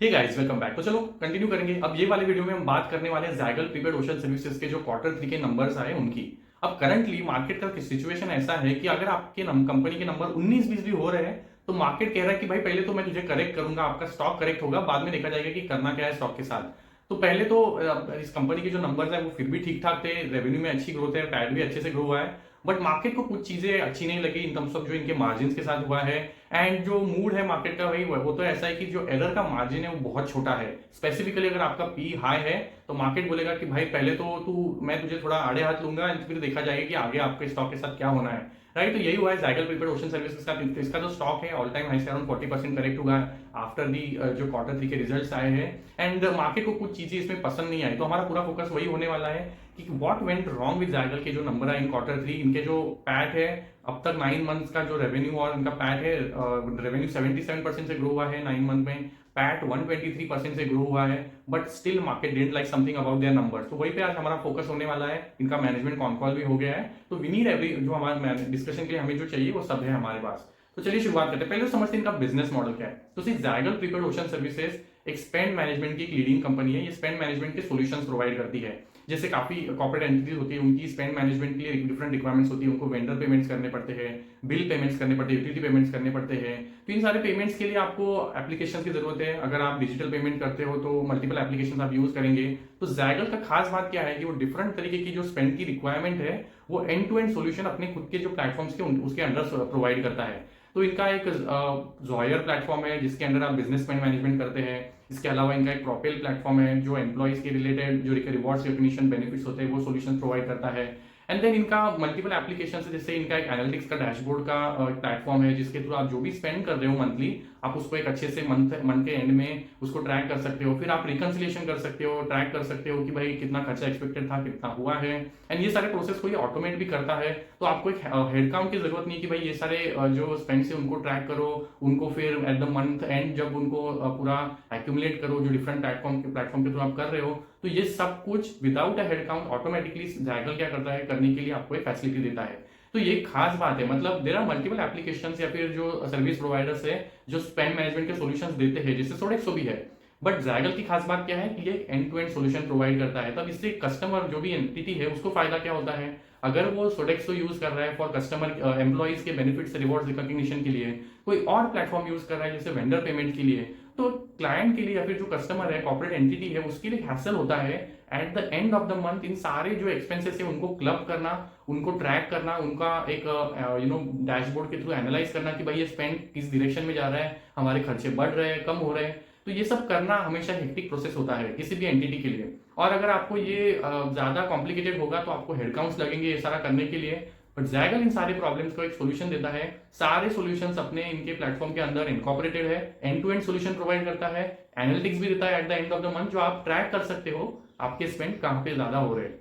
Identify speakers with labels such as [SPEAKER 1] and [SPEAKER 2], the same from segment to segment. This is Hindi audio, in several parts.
[SPEAKER 1] Hey guys, welcome back. तो चलो कंटिन्यू करेंगे। अब ये वाले वीडियो में हम बात करने वाले हैं जाइगल प्रीपेड ओशन सर्विसेज के जो क्वार्टर 3 के नंबर्स आए उनकी। अब करंटली मार्केट का सिचुएशन ऐसा है कि अगर आपके कंपनी के नंबर 19-20 भी हो रहे हैं तो मार्केट कह रहा है कि भाई पहले तो मैं तुझे करेक्ट करूंगा, आपका स्टॉक करेक्ट होगा, बाद में देखा जाएगा कि करना क्या है स्टॉक के साथ। तो पहले तो इस कंपनी के जो नंबर्स है वो फिर भी ठीक ठाक थे, रेवेन्यू में अच्छी ग्रोथ है, पैट भी अच्छे से ग्रो हुआ है। बट मार्केट को कुछ चीजें अच्छी नहीं लगी इन टर्म्स ऑफ जो इनके मार्जिन के साथ हुआ है। एंड जो मूड है मार्केट का वही वो तो ऐसा है कि जो एरर का मार्जिन है वो बहुत छोटा है। स्पेसिफिकली अगर आपका पी हाई है तो मार्केट बोलेगा कि भाई पहले तो तू मैं तुझे थोड़ा आड़े हाथ लूंगा, फिर देखा जाएगा कि आगे आपके स्टॉक के साथ क्या होना है। राइट, तो यही हुआ है जाइगल प्रीपेड ओशन सर्विसेज का। इसका जो स्टॉक है ऑल टाइम हाई से अराउंड 40% करेक्ट हुआ है आफ्टर दी जो क्वार्टर 3 के रिजल्ट्स आए हैं। एंड मार्केट को कुछ चीजें इसमें पसंद नहीं आई, तो हमारा पूरा फोकस वही होने वाला है कि व्हाट वेंट रॉन्ग विद जाइगल के जो नंबर है इन क्वार्टर 3। इनके जो पैट है अब तक 9 मंथ्स का जो रेवेन्यू और इनका पैट है, रेवेन्यू 77% से ग्रो हुआ है 9 मंथ में, पैट 123% से ग्रो हुआ है। But still market didn't like something about their numbers, तो वही पे आज हमारा फोकस होने वाला है। इनका मैनेजमेंट कॉन कॉल भी हो गया है, तो वी नीड एवरी जो हमारे डिस्कशन के लिए हमें जो चाहिए वो सब है हमारे पास। तो चलिए शुरुआत करते हैं। पहले तो समझते हैं इनका बिजनेस मॉडल क्या है। तो सिर्फ जाइगल प्रीपेड ओशन सर्विसेज एक स्पेंड मैनेजमेंट की एक लीडिंग कंपनी है। ये स्पेंड मैनेजमेंट के सॉल्यूशंस प्रोवाइड करती है। जैसे काफी कॉर्पोरेट एंटिटीज होती है, उनकी स्पेंड मैनेजमेंट के लिए डिफरेंट रिक्वायरमेंट्स होती है, उनको वेंडर पेमेंट्स करने पड़ते हैं, बिल पेमेंट्स करने पड़ते हैं, यूटिलिटी पेमेंट्स करने पड़ते हैं। तो इन सारे पेमेंट्स के लिए आपको एप्लीकेशन की जरूरत है। अगर आप डिजिटल पेमेंट करते हो तो मल्टीपल एप्लीकेशन आप यूज करेंगे। तो जाइगल का खास बात क्या है कि वो डिफरेंट तरीके की जो स्पेंड की रिक्वायरमेंट है वो एंड टू एंड सोल्यूशन अपने खुद के जो प्लेटफॉर्म्स के उसके अंडर प्रोवाइड करता है। तो इनका एक जॉयर प्लेटफॉर्म है जिसके अंदर आप बिजनेस स्पेंड मैनेजमेंट करते हैं। इसके अलावा इनका एक प्रोपेल प्लेटफॉर्म है जो एम्प्लॉइज के रिलेटेड जो रिवॉर्ड्स रिकॉग्निशन बेनिफिट्स होते हैं वो सॉल्यूशन प्रोवाइड करता है। एंड देन इनका मल्टीपल एप्लीकेशन है, जैसे इनका एक एनालिटिक्स का डैशबोर्ड का प्लेटफॉर्म है जिसके थ्रू आप जो भी स्पेंड कर रहे हो मंथली, आप उसको एक अच्छे से मंथ के एंड में उसको ट्रैक कर सकते हो। फिर आप रिकंसिलिएशन कर सकते हो, ट्रैक कर सकते हो कि भाई कितना खर्चा एक्सपेक्टेड था, कितना हुआ है। एंड ये सारे प्रोसेस को ये ऑटोमेट भी करता है। तो आपको एक हेड काउंट की जरूरत नहीं कि भाई ये सारे जो स्पेंड है उनको ट्रैक करो, उनको फिर एट द मंथ एंड जब उनको पूरा एक्यूमुलेट करो जो डिफरेंट प्लेटफॉर्म के थ्रू आप कर रहे हो। तो ये सब कुछ without a head count automatically Zaggle क्या करता है करने के लिए आपको एक फैसिलिटी देता है। तो ये खास बात है। मतलब देर आर मल्टीपल एप्लीकेशंस या फिर जो सर्विस प्रोवाइडर्स है जो स्पेंड मैनेजमेंट के सॉल्यूशंस देते हैं, जैसे सोडेक्सो भी है। बट जाइगल की खास बात क्या है कि ये end to end solution provide करता है। तब इससे कस्टमर जो भी एंटिटी है उसको फायदा क्या होता है, अगर वो सोडेक्सो यूज कर रहा है फॉर कस्टमर एम्प्लॉइज के बेनिफिट्स रिवॉर्ड्स रिकॉग्निशन के लिए, कोई और प्लेटफॉर्म यूज कर रहा है जैसे वेंडर पेमेंट के लिए, तो क्लाइंट के लिए या फिर जो कस्टमर है कॉर्पोरेट एंटिटी है उसके लिए हैसल होता है at the end of the month in सारे जो एक्सपेंसेस है उनको क्लब करना, उनको ट्रैक करना, उनका एक डैशबोर्ड के थ्रू एनालाइज करना कि भाई ये स्पेंड किस डायरेक्शन में जा रहा है, हमारे खर्चे बढ़ रहे हैं, कम हो रहे हैं। तो ये सब करना हमेशा हेक्टिक प्रोसेस होता है किसी भी एंटिटी के लिए। और अगर आपको ये ज्यादा कॉम्प्लिकेटेड होगा तो आपको हेडकाउंट्स लगेंगे ये सारा करने के लिए। बट जाइगल इन सारे प्रॉब्लम्स को एक सोल्यूशन देता है। सारे सॉल्यूशंस अपने इनके प्लेटफॉर्म के अंदर इनकॉर्पोरेटेड है, end to end solution provide करता है, एनालिटिक्स भी देता है at the end of the month, जो आप ट्रैक कर सकते हो आपके स्पेंड कहां पे ज्यादा हो रहे हैं।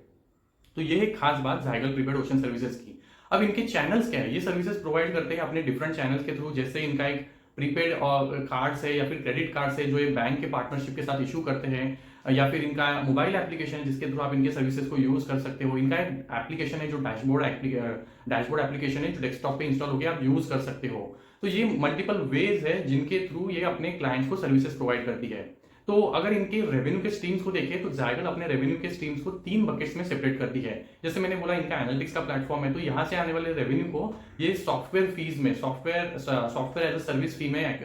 [SPEAKER 1] तो ये एक खास बात जाइगल प्रीपेड ओशन सर्विसेज की। अब इनके चैनल्स क्या है, ये सर्विसेज प्रोवाइड करते हैं अपने डिफरेंट चैनल्स के थ्रू। जैसे इनका एक प्रीपेड और कार्ड्स है या फिर क्रेडिट कार्ड्स है जो ये बैंक के पार्टनरशिप के साथ इशू करते हैं, या फिर इनका मोबाइल एप्लीकेशन है जिसके थ्रू आप इनके सर्विसेज को यूज कर सकते हो। इनका एक एप्लीकेशन है जो डैशबोर्ड एप्लीकेशन है जो डेस्कटॉप पे इंस्टॉल होकर आप यूज कर सकते हो। तो ये मल्टीपल वेज है जिनके थ्रू ये अपने क्लाइंट्स को सर्विसेज प्रोवाइड करती है। तो अगर इनके रेवेन्यू के स्ट्रीम्स को देखें तो जाइगल अपने रेवेन्यू के स्ट्रीम्स को 3 बकेट्स में सेपरेट करती है। जैसे मैंने बोला इनका एनालिटिक्स का प्लेटफॉर्म है, तो यहाँ से आने वाले रेवेन्यू को ये सॉफ्टवेयर फीस में, software as a service fee में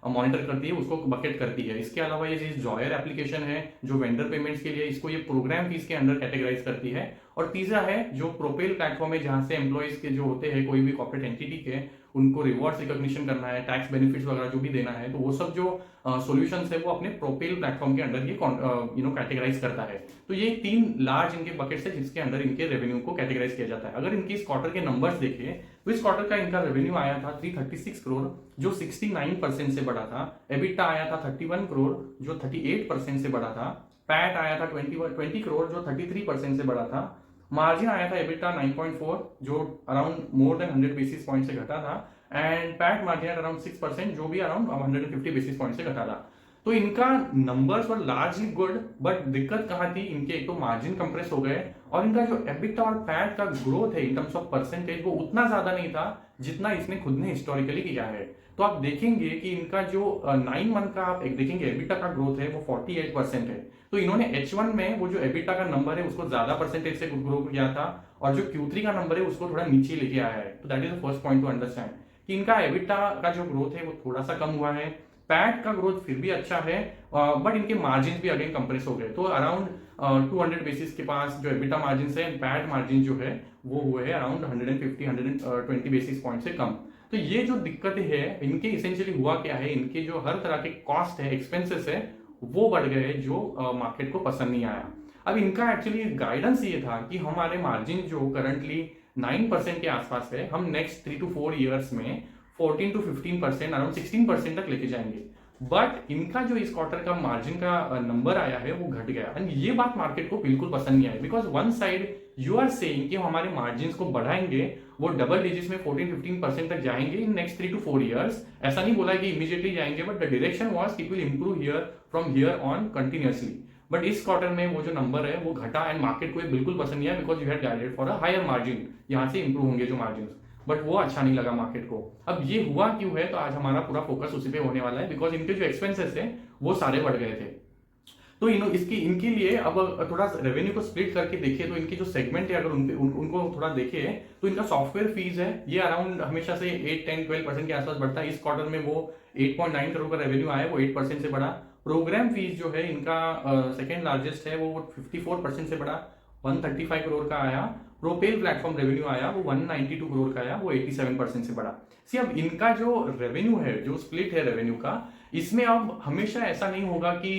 [SPEAKER 1] मॉनिटर करती है, उसको बकेट करती है। इसके अलावा ये जॉयर एप्लीकेशन है जो वेंडर पेमेंट्स के लिए, इसको ये प्रोग्राम फीस के अंडर कैटेगराइज करती है। और तीसरा है जो प्रोपेल प्लेटफॉर्म है जहां से एम्प्लॉइज के जो होते हैं कोई भी कॉर्पोरेट एंटिटी के, उनको रिवॉर्ड्स रिकॉग्निशन करना है, टैक्स बेनिफिट्स वगैरह जो भी देना है, तो वो सब जो सॉल्यूशंस है वो अपने प्रोपेल प्लेटफॉर्म के अंडर ये कैटेगराइज करता है। तो ये 3 लार्ज इनके बकेट्स है जिसके अंदर इनके रेवेन्यू को कैटेगराइज किया जाता है। अगर इनके इस क्वार्टर के नंबर्स देखें तो इस क्वार्टर का इनका रेवेन्यू आया था 336 करोड़ जो 69% से बढ़ा था, एबिटा आया था 31 करोड़ जो 38% से बढ़ा था, पैट आया था 20 करोड़ जो 33% से बढ़ा था, मार्जिन आया था एबिटा 9.4 जो around more than 100 basis point से घटा था, एंड पैट मार्जिन अराउंड 6% जो भी अराउंड 150 बेसिस पॉइंट से घटा था। तो इनका numbers were largely good, but दिक्कत कहाँ थी, इनके एक तो मार्जिन कंप्रेस हो गए और इनका जो एबिटा और पैट का ग्रोथ है इन टर्म्स ऑफ परसेंटेज वो उतना ज्यादा नहीं था जितना इसने खुद ने हिस्टोरिकली किया है। तो आप देखेंगे कि इनका जो 9 मंथ का आप एक देखेंगे एबिटा का ग्रोथ है वो 48% है। तो इन्होंने H1 में वो जो एबिटा का नंबर है उसको ज्यादा परसेंटेज से ग्रो किया था, और जो Q3 का नंबर है उसको थोड़ा नीचे लेके आया है। तो that is the first point to understand कि इनका एबिटा का जो ग्रोथ है वो थोड़ा सा कम हुआ है। पैट का ग्रोथ फिर भी अच्छा है, बट इनके मार्जिन भी अगेन कंप्रेस हो गए। तो अराउंड 200 बेसिस के पास जो एबिटा मार्जिन है, पैट मार्जिन जो है वो हुए है अराउंड 150-120 बेसिस पॉइंट से कम। तो ये जो दिक्कतें है इनके इसेंशियली हुआ क्या है, इनके जो हर तरह के कॉस्ट है, एक्सपेंसेस है, वो बढ़ गए जो मार्केट को पसंद नहीं आया। अब इनका एक्चुअली गाइडेंस ये था कि हमारे मार्जिन जो करंटली 9% के आसपास है, हम नेक्स्ट 3 to 4 ईयर्स में 14 to 15%, अराउंड 16% तक लेके जाएंगे। बट इनका जो इस क्वार्टर का मार्जिन का नंबर आया है वो घट गया, एंड ये बात मार्केट को बिल्कुल पसंद नहीं आई। Because one side you are saying कि हमारे मार्जिन को बढ़ाएंगे, वो डबल डिजिट्स में 14-15% तक जाएंगे इन नेक्स्ट 3 to 4 ईयर्स। ऐसा नहीं बोला कि इमीडिएटली जाएंगे, but the direction was it will improve here from here on continuously. But इस क्वार्टर में वो जो नंबर है वो घटा, एंड मार्केट को ये बिल्कुल पसंद नहीं आया, because you had guided for a higher margin, यहाँ से इंप्रूव होंगे जो मार्जिन, बट वो अच्छा नहीं लगा मार्केट को। अब ये हुआ क्यों है, तो आज हमारा पूरा फोकस उसी पे होने वाला है, बिकॉज इनके जो एक्सपेंसेस है वो सारे बढ़ गए थे। तो इनके लिए अब थोड़ा रेवेन्यू को स्प्लिट करके देखें तो इनकी जो सेगमेंट है अगर उनको थोड़ा देखें तो इनका सॉफ्टवेयर फीस है ये अराउंड हमेशा से 8-10-12% के आसपास बढ़ता है। इस क्वार्टर में वो 8.9 करोड़ का रेवेन्यू आया, वो 8% से बढ़ा। प्रोग्राम फीस जो है इनका सेकेंड लार्जेस्ट है, वो 54% से बढ़ा, 135 करोड़ का आया। प्रोपेल प्लेटफॉर्म रेवेन्यू आया वो 192 करोड़ का आया, वो 87% से बढ़ा। सी अब इनका जो रेवेन्यू है, जो स्प्लिट है रेवेन्यू का, इसमें अब हमेशा ऐसा नहीं होगा कि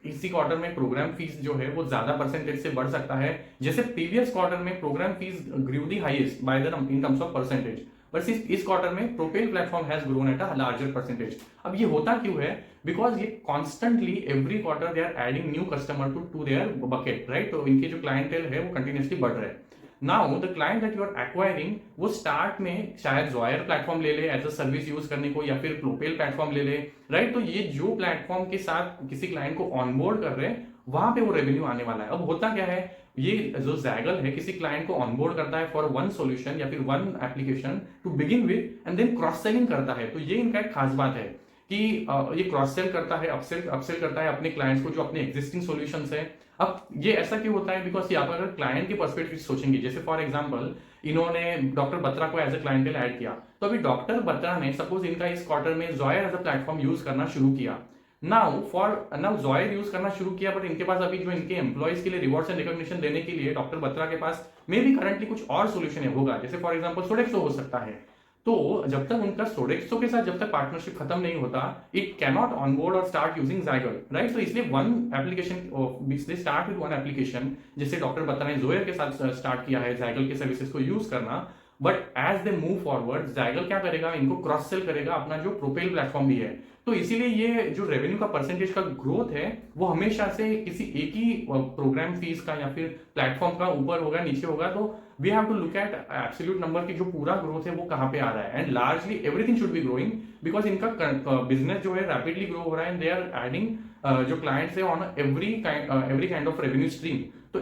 [SPEAKER 1] इसी क्वार्टर में प्रोग्राम फीस जो है वो ज्यादा परसेंटेज से बढ़ सकता है। जैसे प्रीवियस क्वार्टर में program fees grew the highest by the in terms of percentage, but इस क्वार्टर में Propel platform has grown at a larger percentage. अब ये होता क्यों है, बिकॉज ये constantly every quarter they are adding new customer to their bucket, right. तो इनके जो क्लाइंटेल है वो कंटिन्यूसली बढ़ रहे हैं। Now the client that you are acquiring वो स्टार्ट में शायद जॉयर प्लेटफॉर्म ले ले एज अ सर्विस यूज करने को, या फिर प्रोपेल प्लेटफॉर्म ले ले, राइट। तो ये जो प्लेटफॉर्म के साथ किसी क्लाइंट को ऑनबोर्ड कर रहे हैं वहां पे वो रेवेन्यू आने वाला है। अब होता क्या है, ये जो जैगल है किसी क्लाइंट को ऑनबोर्ड करता है फॉर वन सॉल्यूशन या फिर one application to begin with, and then cross selling करता है। तो ये इनका एक खास बात है कि ये क्रॉस सेल करता है, अपसेल करता है अपने क्लाइंट्स को जो अपने एग्जिस्टिंग सॉल्यूशंस है। अब ये ऐसा क्यों होता है, बिकॉज यहाँ पर अगर क्लाइंट के पर्सपेक्टिव सोचेंगे, जैसे फॉर एग्जांपल इन्होंने डॉक्टर बत्रा को एज ए क्लाइंटेल ऐड किया, तो अभी डॉक्टर बत्रा ने सपोज इनका इस क्वार्टर में जॉयर एज अ प्लेटफॉर्म यूज करना शुरू किया। नाउ जॉयर यूज करना शुरू किया, बट इनके पास अभी जो इनके एम्प्लॉइज के लिए रिवॉर्ड्स एंड रिकॉग्निशन देने के लिए डॉक्टर बत्रा के पास मे बी करंटली कुछ और सोल्यूशन होगा, जैसे फॉर एग्जांपल सोडेक्सो हो सकता है। तो जब तक उनका सोडेक्सो के साथ जब तक पार्टनरशिप खत्म नहीं होता, इट कैनॉट ऑनबोर्ड और स्टार्ट यूजिंग ज़ायगल, राइट। तो इसलिए one application they start with one application, जैसे डॉक्टर बत्रा ने जोयर के साथ स्टार्ट किया है ज़ायगल के सर्विसेज को यूज करना। But as they move forward Zaggle क्या करेगा, इनको क्रॉस सेल करेगा अपना जो प्रोपेल प्लेटफॉर्म भी है। तो इसीलिए ये जो रेवेन्यू का परसेंटेज का ग्रोथ है वो हमेशा से किसी एक ही प्रोग्राम फीस का या फिर प्लेटफॉर्म का ऊपर होगा नीचे होगा। तो we have to look at absolute number की जो पूरा ग्रोथ है वो कहाँ पे आ रहा है, and largely everything should be growing, because इनका बिजनेस जो है रैपिडली ग्रो हो रहा है, एंड दे आर एडिंग जो क्लाइंट्स है on every kind of revenue stream. तो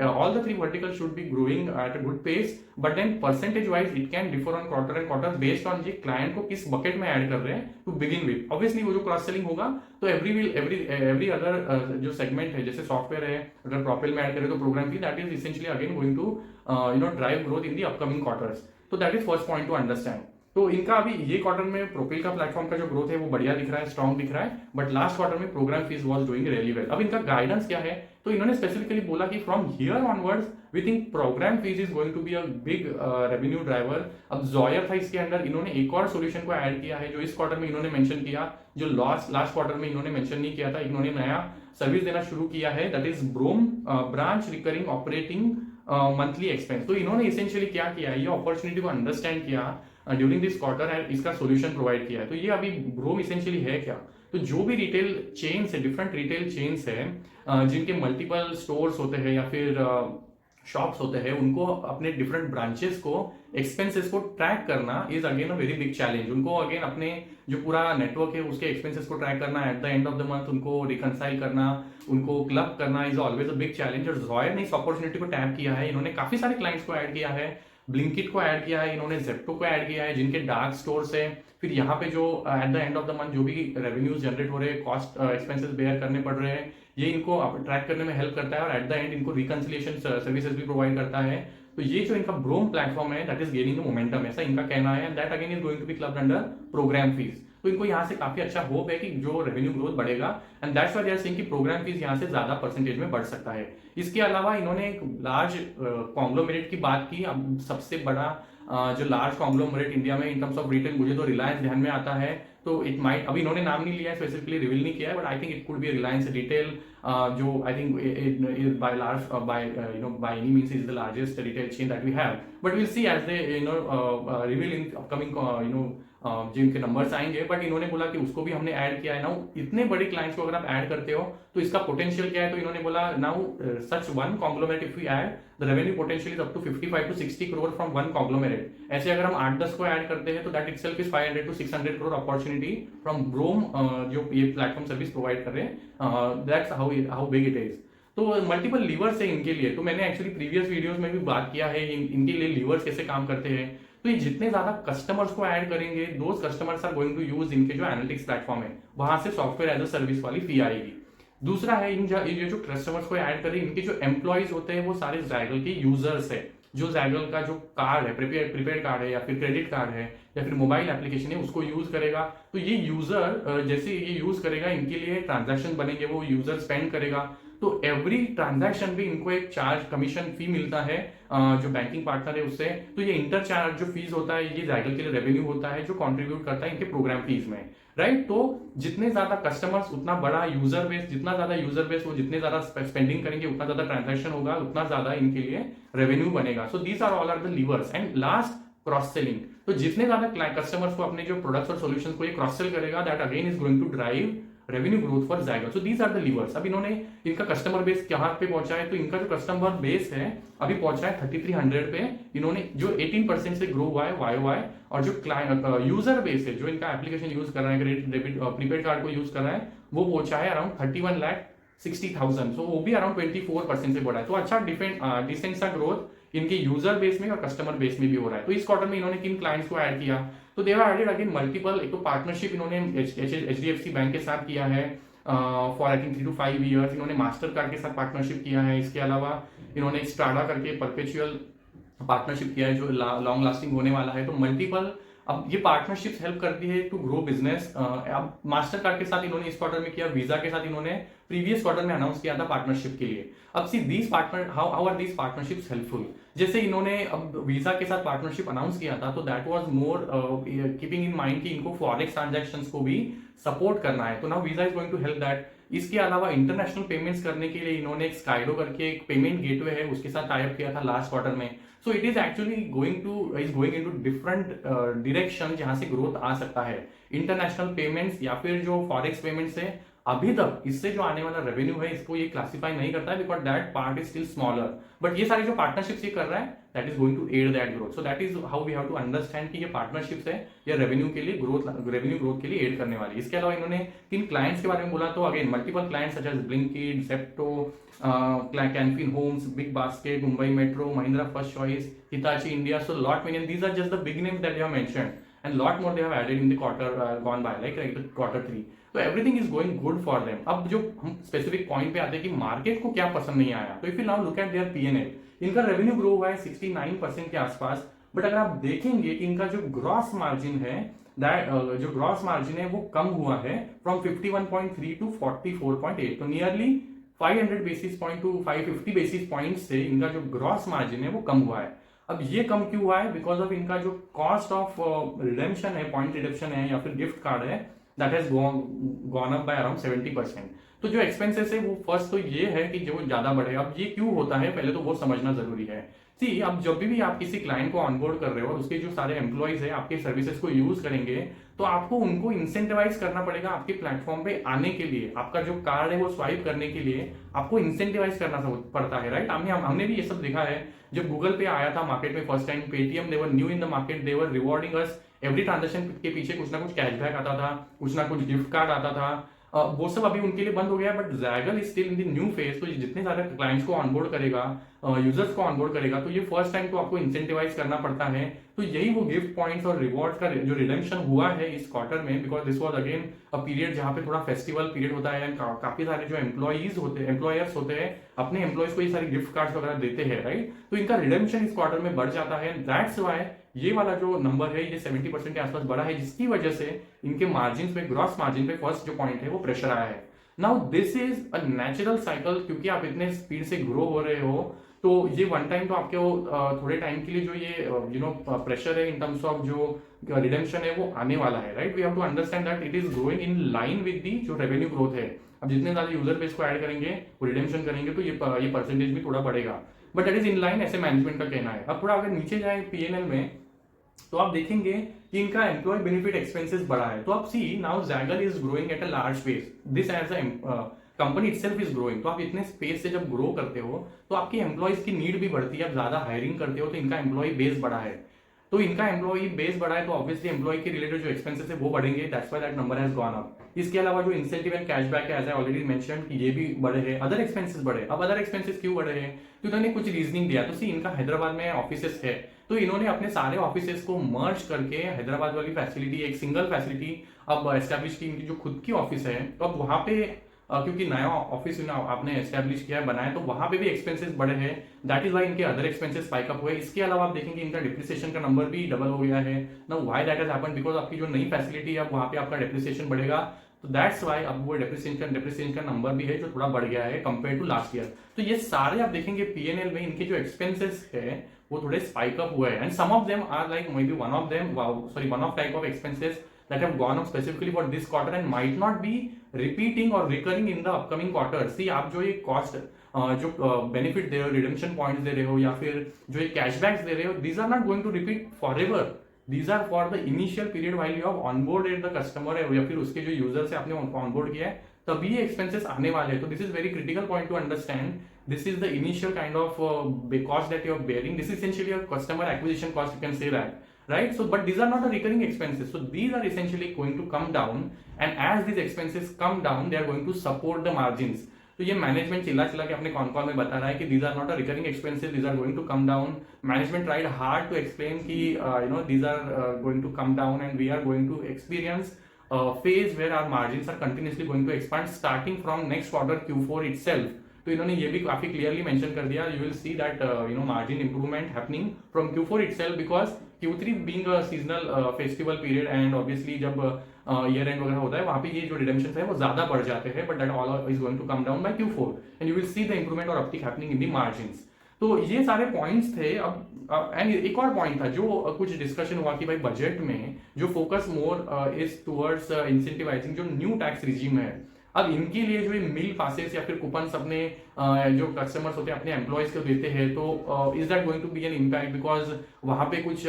[SPEAKER 1] all the three verticals should be growing at a good pace, but then percentage wise it can differ on quarter and quarter based on ये client को किस bucket में add कर रहे हैं to begin with। obviously वो जो cross selling होगा तो every other जो segment है, जैसे software है अगर Propel में add करें तो program fee, that is essentially again going to drive growth in the upcoming quarters। तो that is first point to understand। तो इनका अभी ये क्वार्टर में प्रोपेल का प्लेटफॉर्म का जो ग्रोथ है वो बढ़िया दिख रहा है, स्ट्रॉन्ग दिख रहा है, बट लास्ट क्वार्टर में program fees was doing really well. अब इनका गाइडेंस क्या है, तो इन्होंने स्पेसिफिकली बोला कि from here onwards we think program fees is going to be a big revenue driver. अब जॉयर था, इसके अंदर इन्होंने एक और सोल्यूशन को ऐड किया है जो इस क्वार्टर में इन्होंने मेंशन किया, जो लास्ट क्वार्टर में इन्होंने मेंशन नहीं किया था। इन्होंने नया सर्विस देना शुरू किया है, that is BROM branch recurring operating monthly expense. तो इन्होंने इसेंशियली क्या किया है, ये अपॉर्चुनिटी को अंडरस्टैंड किया ड्यूरिंग दिस क्वार्टर एंड इसका सॉल्यूशन प्रोवाइड किया है। तो ये अभी ब्रोम इसेंशियली है क्या, तो जो भी रिटेल चेन्स है, डिफरेंट रिटेल चेन्स है जिनके मल्टीपल स्टोर्स होते हैं या फिर शॉप्स होते हैं, उनको अपने डिफरेंट ब्रांचेस को एक्सपेंसेस को ट्रैक करना is again a very big challenge. उनको अगेन अपने जो पूरा नेटवर्क है उसके एक्सपेंसेस को ट्रैक करना, eight the end of the month उनको रिकनसाइल करना, उनको क्लब करना is always a big challenge. और जॉयर ने इस अपॉर्चुनिटी को टैप किया है, इन्होंने काफी सारे क्लाइंट्स को ऐड किया है ब्लिंकिट को ऐड किया है, इन्होंने जेप्टो को ऐड किया है जिनके डार्क स्टोर्स है। फिर यहाँ पे जो eight the end of the month जो भी रेवेन्यूज जनरेट हो रहे हैं, कॉस्ट एक्सपेंसेस बेयर करने पड़ रहे हैं, ये इनको ट्रैक करने में हेल्प करता है और एट द एंड इनको रिकंसिलिएशन सर्विसेज भी प्रोवाइड करता है। तो ये जो इनका ब्रोम प्लेटफॉर्म है that is gaining the momentum, ऐसा इनका कहना है, and that again is going to be clubbed under program fees. तो इनको यहाँ से काफी अच्छा होप है कि जो रेवेन्यू ग्रोथ बढ़ेगा, and that's why they are saying कि प्रोग्राम फीस यहाँ से ज्यादा परसेंटेज में बढ़ सकता है। इसके अलावा इन्होंने एक लार्ज कॉन्ग्लोमेरेट की बात की। अब सबसे बड़ा जो लार्ज कॉन्ग्लोमेरेट इंडिया में इन टर्म्स ऑफ रिटेल, मुझे तो रिलायंस ध्यान में आता है। तो इट माइट, अभी इन्होंने नाम नहीं लिया है, स्पेसिफिकली रिवील नहीं किया है, but I think it could be Reliance Retail, जो I think by large by by any means is the largest retail chain that we have, but will see as they reveal in upcoming जो इनके नंबर्स आएंगे। बट इन्होंने बोला कि उसको भी हमने ऐड किया है। नाउ इतने बड़े क्लाइंट्स को अगर आप ऐड करते हो तो इसका पोटेंशियल क्या है, तो इन्होंने बोला now such one conglomerate if we add the revenue potential is up to 55 to 60 crore from one conglomerate. ऐसे अगर हम 8-10 को ऐड करते हैं तो that itself is 500 to 600 crore opportunity from BROM, जो ये प्लेटफॉर्म सर्विस प्रोवाइड कर रहे हैं। That's how big it is. तो मल्टीपल लीवर्स है इनके लिए। तो मैंने एक्चुअली प्रीवियस वीडियोस में भी बात किया है इनके लिए लीवर्स कैसे काम करते हैं। तो ये जितने ज्यादा कस्टमर्स को ऐड करेंगे, those customers are going to use इनके जो एनालिटिक्स प्लेटफॉर्म है, वहां से सॉफ्टवेयर एज अ सर्विस वाली फी आएगी। दूसरा है ये जो कस्टमर्स को ऐड करें, इनके जो एम्प्लॉयज होते हैं वो सारे जैगल के यूजर्स है। जो जैगल का जो कार्ड है, प्रीपेड कार्ड है या फिर क्रेडिट कार्ड है या फिर मोबाइल एप्लीकेशन है, उसको यूज करेगा। तो ये यूजर जैसे ये यूज करेगा, इनके लिए ट्रांजैक्शन बनेंगे, वो यूजर स्पेंड करेगा। तो एवरी ट्रांजैक्शन भी इनको एक चार्ज कमीशन फी मिलता है जो बैंकिंग पार्टनर है उससे। तो ये इंटरचार्ज जो फीस होता है, ये जैगल के लिए रेवेन्यू होता है जो कंट्रीब्यूट करता है इनके प्रोग्राम फीस में, राइट। तो जितने ज्यादा कस्टमर्स उतना बड़ा यूजर बेस, जितना ज्यादा यूजर बेस वो जितने ज्यादा स्पेंडिंग करेंगे, उतना ज्यादा ट्रांजैक्शन होगा, उतना ज्यादा इनके लिए रेवेन्यू बनेगा। So these are all are the levers. And last, cross selling. तो जितने ज्यादा कस्टमर्स को अपने जो प्रोडक्ट्स और सॉल्यूशंस को ये क्रॉस सेल करेगा, that again is going to drive revenue growth for Zaggle. So these are the levers. अब इन्होंने इनका कस्टमर बेस कहां पे पहुंचा है, तो इनका जो कस्टमर बेस है अभी पहुंचा है 3300 पे। इन्होंने जो 18% से ग्रो हुआ है YOY, और जो क्लाइंट यूजर बेस है जो इनका एप्लीकेशन यूज कर रहा है, क्रेडिट डेबिट प्रीपेड कार्ड को यूज कर रहा है, वो पहुंचा है अराउंड 31,60,000। सो वो भी अराउंड 24% से बढ़ा है। तो अच्छा डिसेंट सा ग्रोथ इनके यूजर बेस में और कस्टमर बेस में भी हो रहा है। तो इस क्वार्टर में इन्होंने किन क्लाइंट्स को ऐड किया, तो देव एडेड अगेन मल्टीपल। एक तो पार्टनरशिप इन्होंने HDFC बैंक के साथ किया है for I think 3 to 5 years। इन्होंने मास्टर कार्ड के साथ पार्टनरशिप किया है। इसके अलावा इन्होंने स्ट्राडा करके परपेचुअल पार्टनरशिप किया है जो लॉन्ग लास्टिंग होने वाला है। तो मल्टीपल अब ये पार्टनरशिप्स हेल्प करती है टू ग्रो बिजनेस। अब मास्टर कार्ड के साथ इन्होंने इस क्वार्टर में किया, वीजा के साथ इन्होंने प्रीवियस क्वार्टर में अनाउंस किया था पार्टनरशिप के लिए। अब see these partner how are these partnerships helpful. जैसे इन्होंने अब वीजा के साथ पार्टनरशिप अनाउंस किया था, तो that was more keeping in mind कि इनको फॉरेक्स ट्रांजैक्शंस को भी सपोर्ट करना है। तो now Visa is going to help that. इसके अलावा इंटरनेशनल पेमेंट्स करने के लिए इन्होंने एक स्काइडो करके एक पेमेंट गेटवे है, उसके साथ टाई अप किया था लास्ट क्वार्टर में। So it is actually going into different direction जहां से ग्रोथ आ सकता है। इंटरनेशनल पेमेंट्स या फिर जो फॉरेक्स पेमेंट्स है, अभी तक इससे जो आने वाला रेवेन्यू है इसको ये क्लासिफाई नहीं करता है, because that part is still smaller. But ये सारे जो पार्टनरशिप्स ये कर रहा है, that is going to add that growth. So that is how we have to understand कि ये पार्टनरशिप्स है ये रेवेन्यू ग्रोथ के लिए एड करने वाली है। इसके अलावा इन्होंने किन क्लाइंट्स के बारे में बोला, तो again multiple clients such as Blinkit, Zepto, Canfin Homes, Big Basket, Mumbai Metro, Mahindra First Choice, Hitachi India. So lot many, these are just the big names that they have mentioned, and lot more they have added in the quarter gone by, like the quarter 3. तो everything is going good for them. अब जो हम स्पेसिफिक पॉइंट पे आते हैं कि मार्केट को क्या पसंद नहीं आया, तो if you now look at there P&L, इनका रेवेन्यू ग्रो हुआ है 69% के आसपास। बट अगर आप देखेंगे कि इनका जो ग्रॉस मार्जिन है, जो ग्रॉस मार्जिन है वो कम हुआ है फ्रॉम 51.3 to 44.8। तो nearly 500 basis point two 550 basis point से इनका जो ग्रॉस मार्जिन है वो कम हुआ है। अब ये कम क्यों हुआ है, बिकॉज ऑफ इनका जो कॉस्ट ऑफ रिडेम्पशन है, पॉइंट रिडेम्पशन है या फिर गिफ्ट कार्ड है, that has gone up by around 70%। तो जो एक्सपेंसेस है वो फर्स्ट तो ये है कि जो ज्यादा बढ़े। अब ये क्यों होता है पहले तो वो समझना जरूरी है। सी अब जब भी आप किसी क्लाइंट को ऑनबोर्ड कर रहे हो और उसके जो सारे एम्प्लॉइज है आपके सर्विसेज को यूज करेंगे, तो आपको उनको इंसेंटिवाइज करना पड़ेगा आपके प्लेटफॉर्म पे आने के लिए। आपका जो कार्ड है वो स्वाइप करने के लिए आपको इंसेंटिवाइज करना पड़ता है, राइट। हमने भी ये सब देखा है। जब गूगल पे आया था मार्केट में first time, Paytm they were new in the market, they were rewarding us. Every transaction के पीछे कुछ ना कुछ कैशबैक आता था, कुछ ना कुछ गिफ्ट कार्ड आता था। वो सब अभी उनके लिए बंद हो गया, but Zaggle is still in the new phase. तो जितने सारे क्लाइंट्स को ऑनबोर्ड करेगा, यूजर्स को ऑनबोर्ड करेगा, तो ये फर्स्ट टाइम तो आपको इंसेंटिवाइज करना पड़ता है। तो यही वो गिफ्ट पॉइंट्स और रिवॉर्ड्स का जो रिडेम्पशन हुआ है इस क्वार्टर में, because this was again a period जहां पे थोड़ा फेस्टिवल पीरियड होता है, काफी सारे जो एम्प्लॉयर्स होते हैं अपने एम्प्लॉयज को ये सारी गिफ्ट कार्ड्स वगैरह देते हैं, राइट। तो इनका रिडेम्पशन इस क्वार्टर में बढ़ जाता है। दैट्स वाई ये वाला जो नंबर है ये 70% के आसपास बढ़ा है, जिसकी वजह से इनके मार्जिन पे, ग्रॉस मार्जिन पे फर्स्ट जो पॉइंट है वो प्रेशर आया है। Now this is a natural cycle, क्योंकि आप इतने स्पीड से ग्रो हो रहे हो, तो ये वन टाइम तो आपके थोड़े टाइम के लिए जो ये प्रेशर है इन टर्म्स ऑफ जो रिडेम्पशन है वो आने वाला है, right. We have to understand that it is growing in line with the जो रेवेन्यू ग्रोथ है। अब जितने ज्यादा यूजर बेस को ऐड करेंगे, वो रिडेम्पशन करेंगे, तो ये परसेंटेज भी थोड़ा बढ़ेगा, but that is in line, ऐसे मैनेजमेंट का कहना है। अब थोड़ा अगर नीचे जाए पीएनएल में, तो आप देखेंगे कि इनका एम्प्लॉय बेनिफिट एक्सपेंसेस बढ़ा है। तो आप see now Zaggle is growing at a large space, this as a company itself is growing. तो आप इतने स्पेस से जब ग्रो करते हो तो आपकी एम्प्लॉयज की नीड भी बढ़ती है, आप ज्यादा हायरिंग करते हो, तो इनका एम्प्लॉय बेस बढ़ा है। तो इनका एम्प्लॉय बेस बढ़ा है, तो ऑब्वियसली एम्प्लॉय के रिलेटेड जो एक्सपेंसेस है वो बढ़ेंगे, that's why that number has gone up. इसके अलावा जो इंसेंटिव एंड कैशबैक है, एज आई ऑलरेडी मेंशन्ड, कि ये भी बढ़े हैं। अदर एक्सपेंसेस बढ़े। अब अदर एक्सपेंसेस क्यों बढ़े हैं, तो इन्होंने कुछ रीजनिंग दिया। तो सी इनका हैदराबाद में ऑफिसेस है, तो इन्होंने अपने सारे ऑफिसेस को मर्ज करके हैदराबाद वाली फैसिलिटी, एक सिंगल फैसिलिटी अब एस्टैब्लिश की, इनकी जो खुद की ऑफिस है। तो अब वहां पे क्योंकि नया ऑफिस आपने एस्टैब्लिश किया है, बनाया, तो वहां पे भी एक्सपेंसेस बढ़े हैं, दैट इज वाई इनके अदर एक्सपेंसेस स्पाइक अप हुए। इसके अलावा आप देखेंगे इनका डिप्रिसिएशन का नंबर भी डबल हो गया है। Now why that has happened, because आपकी जो नई फैसिलिटी है वहां पे आपका डिप्रिसिएशन बढ़ेगा, तो दैट्स वाई अब वो डिप्रिसिएशन का नंबर भी है जो थोड़ा बढ़ गया है कंपेयर टू लास्ट ईयर। तो ये सारे आप देखेंगे पीएनएल में इनके जो एक्सपेंसेस है वो थोड़े स्पाइक अप हुए हैं, and some of them are like maybe one off type of expenses that have gone up specifically for this quarter and might not be repeating or recurring in the upcoming quarter। See, आप जो ये कॉस्ट जो बेनिफिट दे रहे हो, रिडेम्पशन पॉइंट्स दे रहे हो, या फिर जो ये कैशबैक्स दे रहे हो, these are not going to repeat forever। These are for the initial period while you have onboarded the customer है, या फिर उसके जो यूजर से आपने उनको ऑनबोर्ड किया है, तभी ये एक्सपेंसेस आने वाले हैं। तो this is very critical point to understand. This is the initial kind of cost that you are bearing. This is essentially your customer acquisition cost, you can say that, right? So but these are not the recurring expenses, so these are essentially going to come down, and as these expenses come down they are going to support the margins। तो ये मैनेजमेंट चिल्ला चिल्ला के अपने कॉन कॉल में बता रहा है कि these are not a recurring expenses, these are going to come down। Management tried hard to explain कि these are going to come down and we are going to experience a phase where our margins are continuously going to expand starting from next quarter Q4 itself। तो इन्होंने ये भी काफी क्लियरली मेंशन कर दिया, you will see that margin improvement happening from Q4 itself, because Q3 being a seasonal festival period, and obviously जब ईयर एंड वगैरह होता है वहां पे ये जो रिडेम्पशन है वो ज्यादा बढ़ जाते हैं, but that all is going to come down by Q4 and you will see the improvement और uptick happening in the margins. तो ये सारे पॉइंट्स थे। अब एंड एक और पॉइंट था जो कुछ डिस्कशन हुआ कि भाई बजट में जो focus more is towards incentivising जो न्यू टैक्स रिजीम है। अब इनके लिए जो मिल पासेस या फिर कूपन्स अपने जो कस्टमर्स होते हैं अपने एम्प्लॉयज को देते हैं, तो is that going to be an impact, because वहां पे कुछ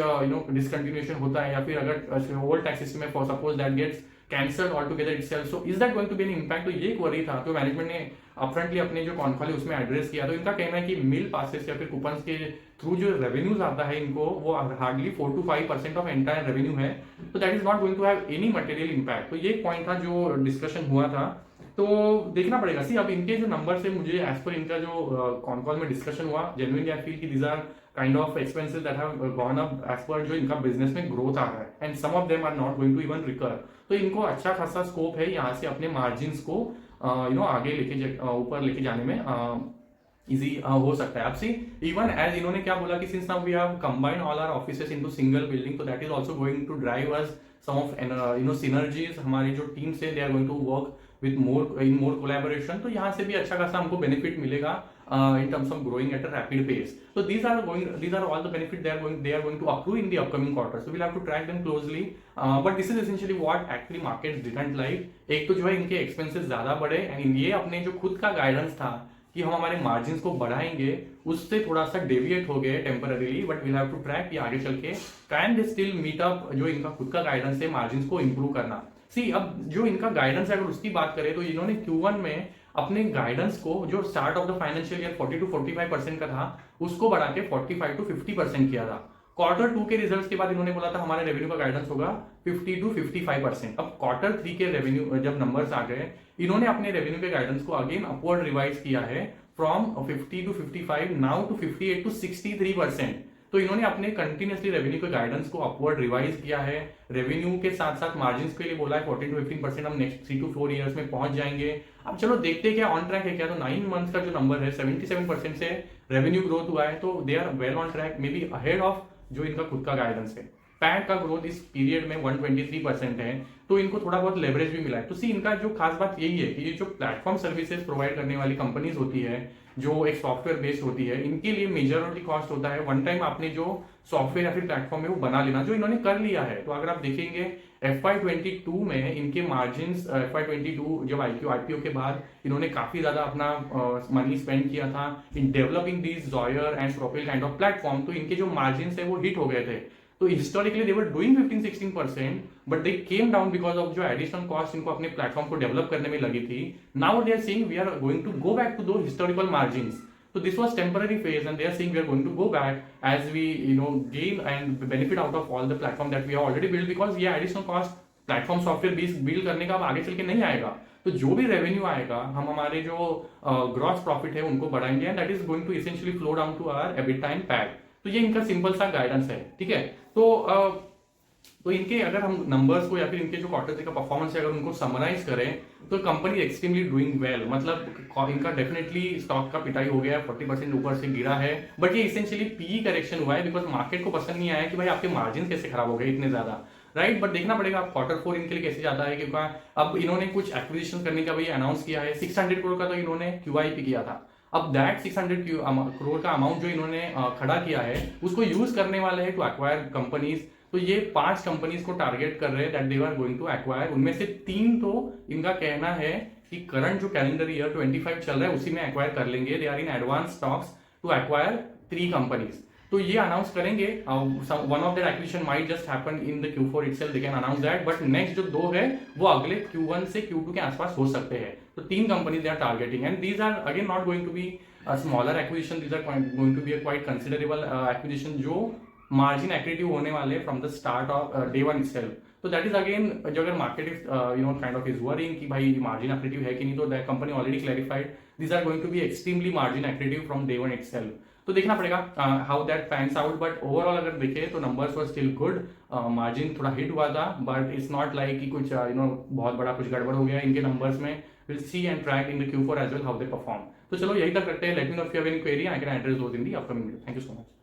[SPEAKER 1] डिसकंटिन्यूएशन होता है, या फिर अगर ओल्ड टैक्स सिस्टम है suppose that gets cancelled all together itself, so is that going to be an impact. तो ये एक वरी था, तो मैनेजमेंट ने अपफ्रंटली अपने जो कॉन कॉल है उसमें एड्रेस किया। तो इनका कहना है कि मिल पासेस या फिर कूपन्स के थ्रू जो रेवेन्यूज आता है इनको, वो hardly 4 to 5% of entire revenue है, तो that is not going to have any material impact. तो ये एक पॉइंट था जो डिस्कशन हुआ था, तो देखना पड़ेगा। सी अब इनके जो नंबर से मुझे एज पर इनका जो कॉन कॉल में डिस्कशन हुआ, जेन्युइनली आई फील कि these are kind of expenses that have gone up as per जो इनका बिजनेस में ग्रोथ आ रहा है, and some of them are not going to even recur. तो इनको अच्छा खासा स्कोप है यहाँ से अपने मार्जिन्स को आगे ऊपर लेके जाने में इजी हो सकता है। आप सी इवन एज इन्होंने क्या बोला कि since now we have combined all our offices into single building, तो that is also going to drive us some of synergies. हमारी जो टीम से they are going to work with more collaboration, तो यहाँ से भी अच्छा खासा हमको बेनिफिट मिलेगा in terms of growing at a rapid pace। So these are all the benefits they are going to accrue in the upcoming quarters, so we'll have to track them closely, but this is essentially what actually markets didn't like। एक तो जो है इनके expenses ज्यादा बढ़े, एंड ये अपने जो खुद का गाइडेंस था कि हम हमारे मार्जिन को बढ़ाएंगे उससे थोड़ा सा डेविएट हो गए temporarily, but we'll have to track कि आगे चल के can they still meet up जो इनका खुद का गाइडेंस है मार्जिन को इंप्रूव करना। सी अब जो इनका गाइडेंस है अगर उसकी बात करें, तो इन्होंने Q1 में अपने गाइडेंस को जो start of the financial year 40 to 45% का था उसको बढ़ा के 45 to 50% किया था। क्वार्टर 2 के रिजल्ट्स के बाद इन्होंने बोला था हमारे रेवेन्यू का गाइडेंस होगा 50 to 55%। अब क्वार्टर 3 के रेवेन्यू जब नंबर्स आ गए, इन्होंने अपने रेवेन्यू के गाइडेंस को अगेन अपवर्ड रिवाइज किया है from 50 to 55 now to 58 to 63%। तो इन्होंने अपने कंटिन्यूसली रेवेन्यू के गाइडेंस को अपवर्ड रिवाइज किया है। रेवेन्यू के साथ साथ मार्जिन के लिए बोला है 14 to 15% हम नेक्स्ट 3 to 4 ईयर्स में पहुंच जाएंगे। अब चलो देखते हैं क्या ऑन ट्रैक है क्या। तो 9 मंथ्स का जो नंबर है 77% से रेवेन्यू ग्रोथ हुआ है, तो they are well on track, maybe ahead of जो इनका खुद का गाइडेंस है। पैट का ग्रोथ इस पीरियड में 123% है, तो इनको थोड़ा बहुत लेवरेज भी मिला है। तो सी इनका जो खास बात यही है कि ये जो प्लेटफॉर्म सर्विसेज प्रोवाइड करने वाली कंपनीज होती है, जो एक सॉफ्टवेयर बेस्ड होती है, इनके लिए मेजॉरिटी कॉस्ट होता है वन टाइम आपने जो सॉफ्टवेयर या फिर प्लेटफॉर्म है वो बना लेना, जो इन्होंने कर लिया है। तो अगर आप देखेंगे FY22 में इनके मार्जिन, FY22 जब आईपीओ के बाद इन्होंने काफी ज्यादा अपना मनी स्पेंड किया था इन डेवलपिंग दिस जॉयर एंड स्ट्रॉपिल काइंड ऑफ प्लेटफॉर्म, तो इनके जो मार्जिन है वो हिट हो गए थे। तो historically they were doing 15-16%, but they came down because of जो एडिशनल कॉस्ट इनको अपने प्लेटफॉर्म को डेवलप करने में लगी थी। Now they are saying we are going to go back to दो historical margins. So this was temporary phase, and they are saying we are going to go back as we gain and benefit out of all the platform that we have already built, because ये additional cost platform software build करने का अब आगे चल के नहीं आएगा। तो जो भी रेवेन्यू आएगा हम हमारे जो ग्रॉस प्रॉफिट है उनको बढ़ाएंगे, and that is going to essentially flow down to our EBITDA and PAT. तो ये इनका सिंपल सा गाइडेंस है, ठीक है। तो इनके अगर हम नंबर्स को या फिर इनके जो क्वार्टर का परफॉर्मेंस है अगर उनको समराइज करें, तो कंपनी एक्सट्रीमली डूइंग वेल। मतलब इनका डेफिनेटली स्टॉक का पिटाई हो गया है, 40% ऊपर से गिरा है, बट ये इसेंशियली पीई करेक्शन हुआ है बिकॉज मार्केट को पसंद नहीं आया कि भाई आपके मार्जिन कैसे खराब हो गए इतने ज्यादा, राइट। बट देखना पड़ेगा आप क्वार्टर 4 इनके लिए कैसे जाता है, क्योंकि अब इन्होंने कुछ एक्विजिशन करने का भी अनाउंस किया है। 600 करोड़ का तो इन्होंने QIP किया था। अब दैट 600 करोड़ का अमाउंट जो इन्होंने खड़ा किया है उसको यूज करने वाले हैं टू एक्वायर कंपनीज। तो ये 5 कंपनीज को टारगेट कर रहे हैं that they are going to acquire. उनमें से 3 तो इनका कहना है कि करंट जो कैलेंडर ईयर 25 चल रहा है उसी में एक्वायर कर लेंगे। They are in advance talks to acquire 3 companies. तो ये अनाउंस करेंगे। One of that acquisition might just happen in the Q4 itself, they can announce that, but next जो 2 है वो अगले Q1 से Q2 के आसपास हो सकते हैं। तो 3 companies they are targeting, and these are again not going to be a smaller acquisition, these are going to be a quite considerable acquisition जो मार्जिन एक्टिव होने वाले from the start of day one itself. तो दैट इज अगेन जो अगर market is kind of is worrying कि भाई मार्जिन एक्टिव है कि नहीं, तो that company already clarified these are going to be extremely margin active from day one itself. तो देखना पड़ेगा how that pans out, but overall अगर देखें तो numbers were still good. Margin थोड़ा हिट हुआ था, बट इट्स नॉट लाइक कि कुछ बहुत बड़ा कुछ गड़बड़ हो गया इनके नंबर्स में। Will see and track in the Q4 as well how they perform. तो चलो यही तक रखते हैं। Let me know if you have any query, I can address those in the upcoming video. Thank you so much.